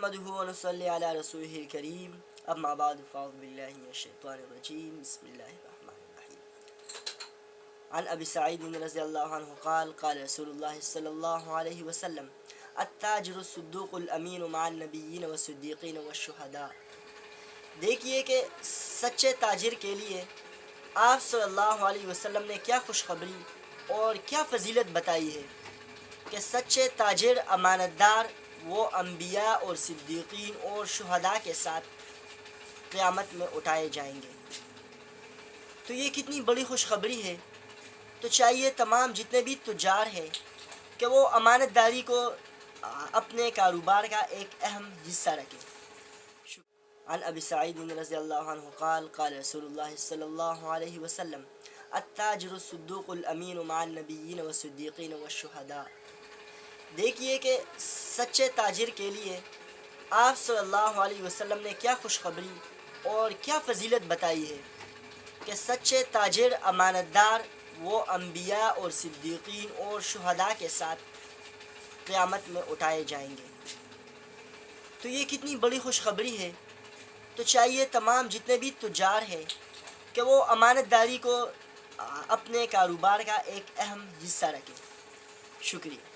نحمده ونصلي على رسوله الكريم اما بعد فاعوذ بالله من الشيطان الرجيم بسم الله الرحمن الرحيم عن ابي سعيد رضي الله عنه قال قال رسول الله صلى الله عليه وسلم التاجر الصدوق الامین مع النبیین والصدیقین والشہداء۔ دیکھیے کہ سچے تاجر کے لیے آپ صلی اللہ علیہ وسلم نے کیا خوشخبری اور کیا فضیلت بتائی ہے کہ سچے تاجر امانت دار وہ انبیاء اور صدیقین اور شہداء کے ساتھ قیامت میں اٹھائے جائیں گے۔ تو یہ کتنی بڑی خوشخبری ہے، تو چاہیے تمام جتنے بھی تجار ہیں کہ وہ امانت داری کو اپنے کاروبار کا ایک اہم حصہ رکھیں۔ عن ابی سعید رضی اللہ عنہ قال قال رسول اللہ صلی اللہ علیہ وسلم التاجر الصدوق الامین مع النبیین والصدیقین والشہداء۔ دیکھیے کہ سچے تاجر کے لیے آپ صلی اللہ علیہ وسلم نے کیا خوشخبری اور کیا فضیلت بتائی ہے کہ سچے تاجر امانت دار وہ انبیاء اور صدیقین اور شہداء کے ساتھ قیامت میں اٹھائے جائیں گے۔ تو یہ کتنی بڑی خوشخبری ہے، تو چاہیے تمام جتنے بھی تجار ہیں کہ وہ امانت داری کو اپنے کاروبار کا ایک اہم حصہ رکھیں۔ شکریہ۔